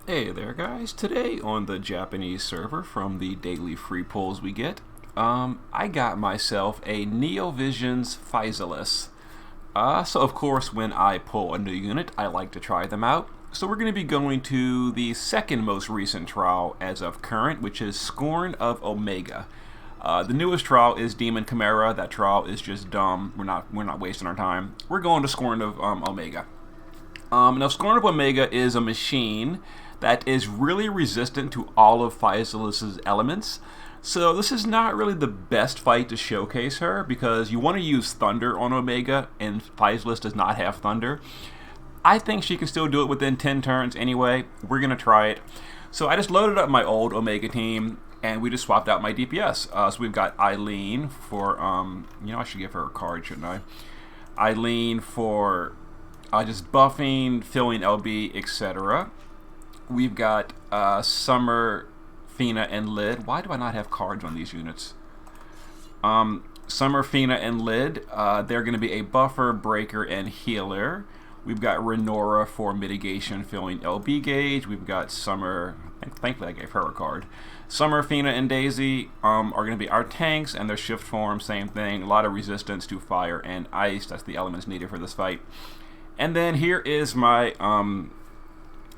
Hey there guys, today on the Japanese server from the daily free pulls we get, I got myself a Neo Physalis. So of course when I pull a new unit, I like to try them out. So we're going to be going to the second most recent trial as of current, which is Scorn of Omega. The newest trial is Demon Chimera. That trial is just dumb. We're not wasting our time. We're going to Scorn of Omega. Now Scorn of Omega is a machine that is really resistant to all of Physalis' elements. So this is not really the best fight to showcase her because you want to use Thunder on Omega and Physalis does not have Thunder. I think she can still do it within 10 turns anyway. We're going to try it. So I just loaded up my old Omega team and we just swapped out my DPS. So we've got Eileen for, I should give her a card, shouldn't I? Eileen for just buffing, filling LB, etc. We've got Summer, Fina, and Lid. Why do I not have cards on these units? Summer, Fina, and Lid. They're going to be a buffer, breaker, and healer. We've got Renora for mitigation, filling LB gauge. We've got Summer. Thankfully, I gave her a card. Summer, Fina, and Daisy are going to be our tanks, and their shift form, same thing. A lot of resistance to fire and ice. That's the elements needed for this fight. And then here is my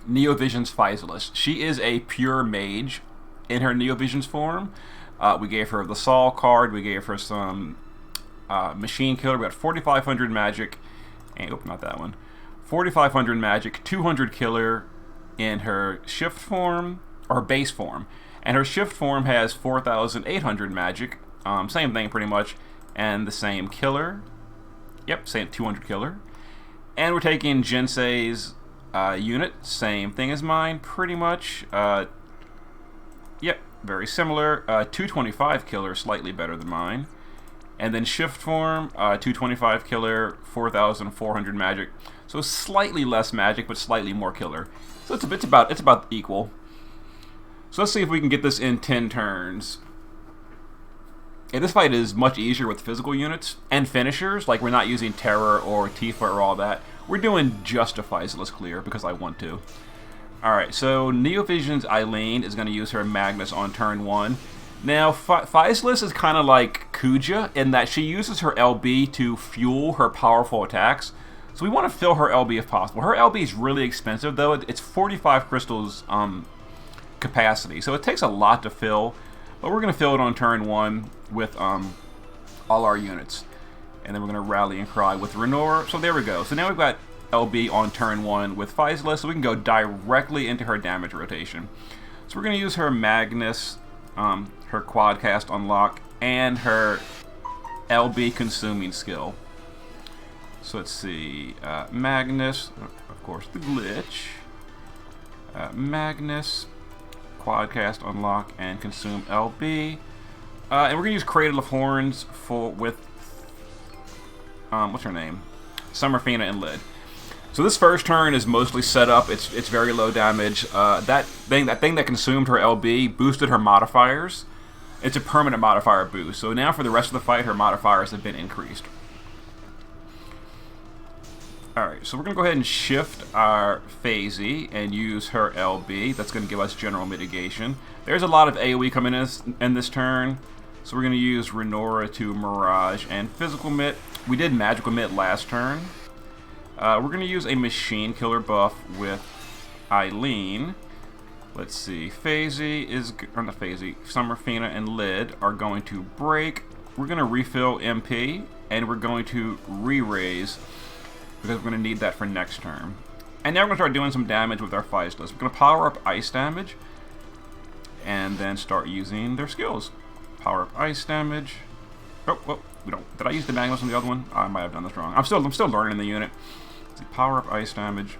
Neo Physalis. She is a pure mage in her Neo form. We gave her the Saul card. We gave her some machine killer. We got 4,500 magic. And, not that one. 4,500 magic, 200 killer in her shift form, or base form. And her shift form has 4,800 magic. Same thing pretty much. And the same killer. Yep, same 200 killer. And we're taking Jinsei's unit, same thing as mine, pretty much. Yep, very similar. 225 killer, slightly better than mine. And then shift form, 225 killer, 4,400 magic. So slightly less magic, but slightly more killer. So it's about equal. So let's see if we can get this in 10 turns. And this fight is much easier with physical units and finishers. Like, we're not using Terror or Tifa or all that. We're doing just a Physalis clear because I want to. Alright, so Neo Eileen is going to use her Magnus on turn 1. Now, Physalis is kind of like Kuja in that she uses her LB to fuel her powerful attacks. So we want to fill her LB if possible. Her LB is really expensive, though. It's 45 crystals capacity, so it takes a lot to fill. But we're going to fill it on turn 1 with all our units. And then we're going to rally and cry with Renora. So there we go. So now we've got LB on turn 1 with Physalis, so we can go directly into her damage rotation. So we're going to use her Magnus, her Quadcast unlock, and her LB consuming skill. So let's see. Magnus, of course, the glitch. Magnus, Quadcast unlock, and consume LB. And we're going to use Cradle of Horns with what's her name? Summer, Fina, and Lid. So this first turn is mostly set up. It's very low damage. That thing that consumed her LB boosted her modifiers. It's a permanent modifier boost. So now for the rest of the fight, her modifiers have been increased. Alright, so we're going to go ahead and shift our Phasey and use her LB. That's going to give us general mitigation. There's a lot of AoE coming in this turn. So we're going to use Renora to Mirage and Physical Mitt. We did Magical Mitt last turn. We're going to use a Machine Killer buff with Eileen. Let's see. Summer, Fina, and Lid are going to break. We're going to refill MP, and we're going to re-raise because we're going to need that for next turn. And now we're going to start doing some damage with our Physalis. We're going to power up ice damage, and then start using their skills. Power up ice damage. Oh, we don't. Did I use the Magnus on the other one? I might have done this wrong. I'm still learning the unit. Let's see, power up ice damage.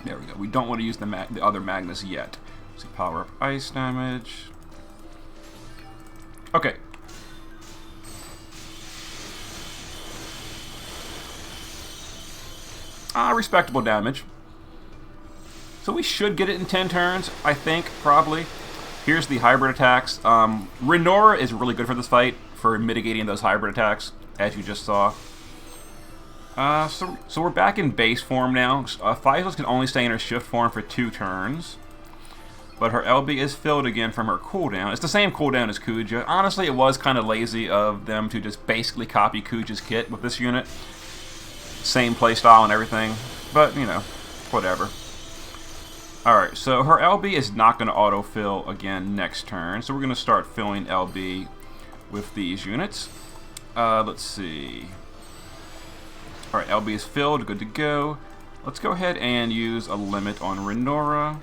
There we go. We don't want to use the other Magnus yet. Let's see, power up ice damage. Okay. Respectable damage. So we should get it in 10 turns, I think, probably. Here's the hybrid attacks. Renora is really good for this fight, for mitigating those hybrid attacks, as you just saw. So we're back in base form now. Physalis can only stay in her shift form for 2 turns. but her LB is filled again from her cooldown. It's the same cooldown as Kuja. Honestly, it was kind of lazy of them to just basically copy Kuja's kit with this unit. Same playstyle and everything, but, you know, whatever. Alright, so her LB is not going to autofill again next turn, so we're going to start filling LB with these units. Let's see. Alright, LB is filled, good to go. Let's go ahead and use a limit on Renora.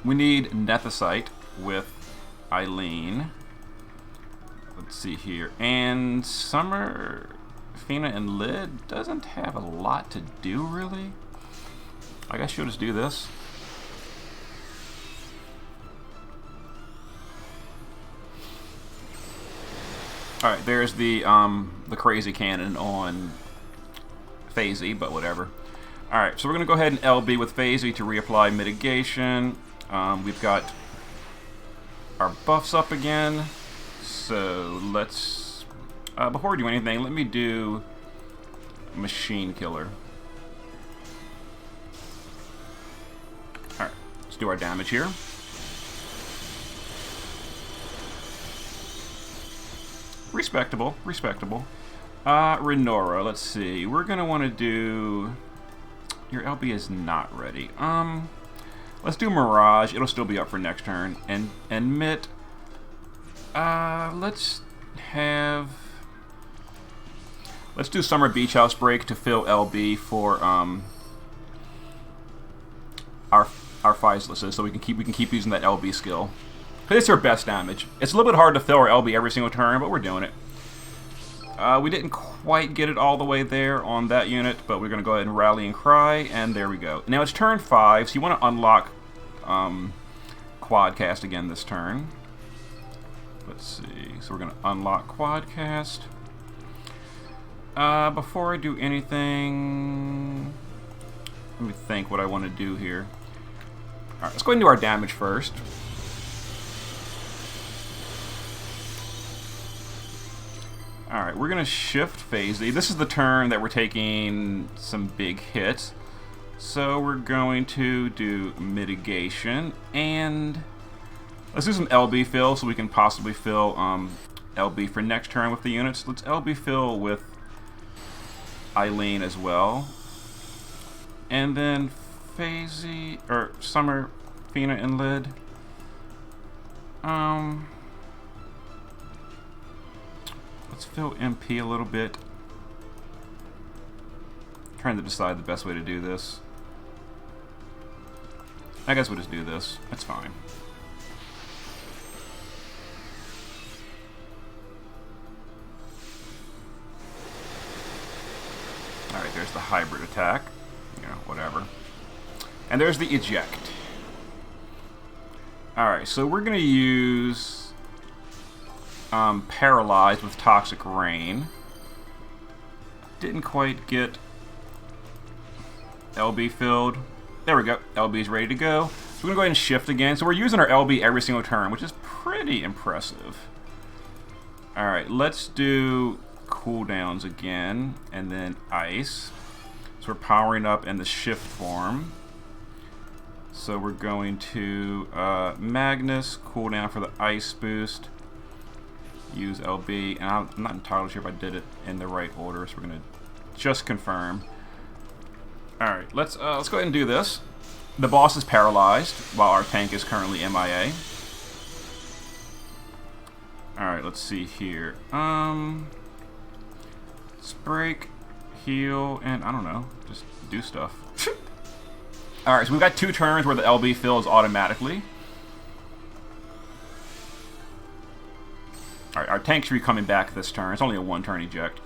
We need Nethicite with Eileen. Let's see here. And Summer, Fina, and Lid doesn't have a lot to do, really. I guess she'll just do this. Alright, there's the crazy cannon on Phasey, but whatever. Alright, so we're going to go ahead and LB with Phasey to reapply mitigation. We've got our buffs up again. So let's... before we do anything, let me do Machine Killer. Alright, let's do our damage here. Respectable, respectable. Renora, let's see. We're going to want to do... Your LB is not ready. Let's do Mirage. It'll still be up for next turn. And Mitt, let's do Summer Beach House Break to fill LB for our Physalis, so we can keep using that LB skill. It's her best damage. It's a little bit hard to fill our LB every single turn, but we're doing it. We didn't quite get it all the way there on that unit, but we're going to go ahead and Rally and Cry, and there we go. Now it's turn 5, so you want to unlock Quadcast again this turn. Let's see. So we're going to unlock Quadcast. Before I do anything, let me think what I want to do here. Alright, let's go ahead and do our damage first. Alright, we're going to shift Phasey. This is the turn that we're taking some big hits. So we're going to do mitigation, and let's do some LB fill so we can possibly fill LB for next turn with the units. Let's LB fill with Eileen as well. And then Phasey, or Summer, Fina, and Lid. Let's fill MP a little bit. I'm trying to decide the best way to do this. I guess we'll just do this. That's fine. Alright, there's the hybrid attack. You know, whatever. And there's the eject. Alright, so we're going to use Paralyzed with Toxic Rain. Didn't quite get LB filled. There we go. LB is ready to go. So we're going to go ahead and shift again. So we're using our LB every single turn, which is pretty impressive. Alright, let's do cooldowns again, and then ice. So we're powering up in the shift form. So we're going to Magnus, cooldown for the ice boost. Use LB, and I'm not entirely sure if I did it in the right order, so we're going to just confirm. Alright, let's go ahead and do this. The boss is paralyzed, while our tank is currently MIA. Alright, let's see here. Let's break, heal, and I don't know, just do stuff. Alright, so we've got 2 turns where the LB fills automatically. Alright, our tank should be coming back this turn. It's only a 1-turn eject.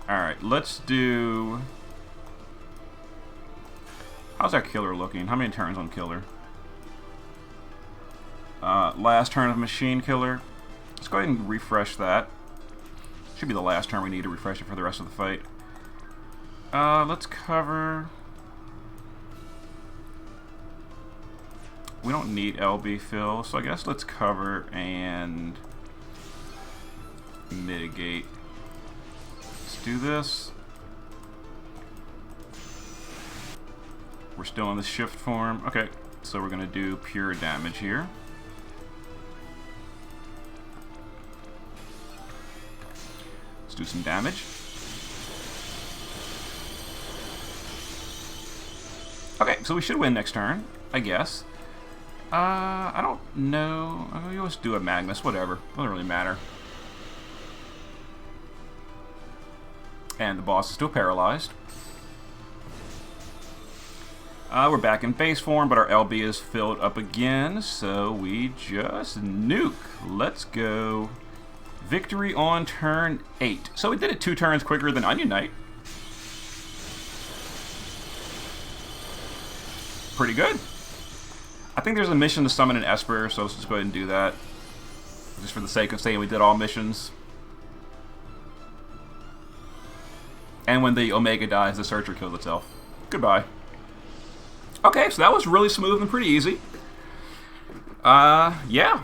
Alright, let's do... How's our killer looking? How many turns on killer? Last turn of machine killer. Let's go ahead and refresh that. Should be the last turn we need to refresh it for the rest of the fight. Let's cover... We don't need LB fill, so I guess let's cover and mitigate. Let's do this. We're still in the shift form. Okay, so we're going to do pure damage here. Let's do some damage. Okay, so we should win next turn, I guess. I don't know. We always do a Magnus, whatever. Doesn't really matter. And the boss is still paralyzed. We're back in base form, but our LB is filled up again, so we just nuke. Let's go. Victory on turn 8. So we did it 2 turns quicker than Onion Knight. Pretty good. I think there's a mission to summon an Esper, so let's just go ahead and do that. Just for the sake of saying we did all missions. And when the Omega dies, the Searcher kills itself. Goodbye. Okay, so that was really smooth and pretty easy. Yeah.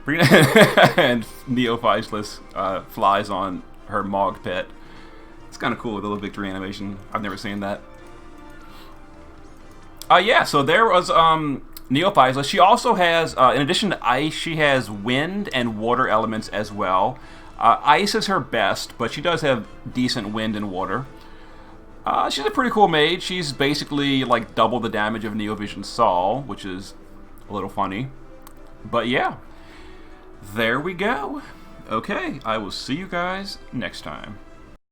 And Neo Physalis flies on her Mog pet. It's kind of cool with a little victory animation. I've never seen that. Yeah, so there was Neo Physalis. She also has, in addition to ice, she has wind and water elements as well. Ice is her best, but she does have decent wind and water. She's a pretty cool mage. She's basically like double the damage of Neo Vision Saul, which is a little funny. But yeah, there we go. Okay, I will see you guys next time.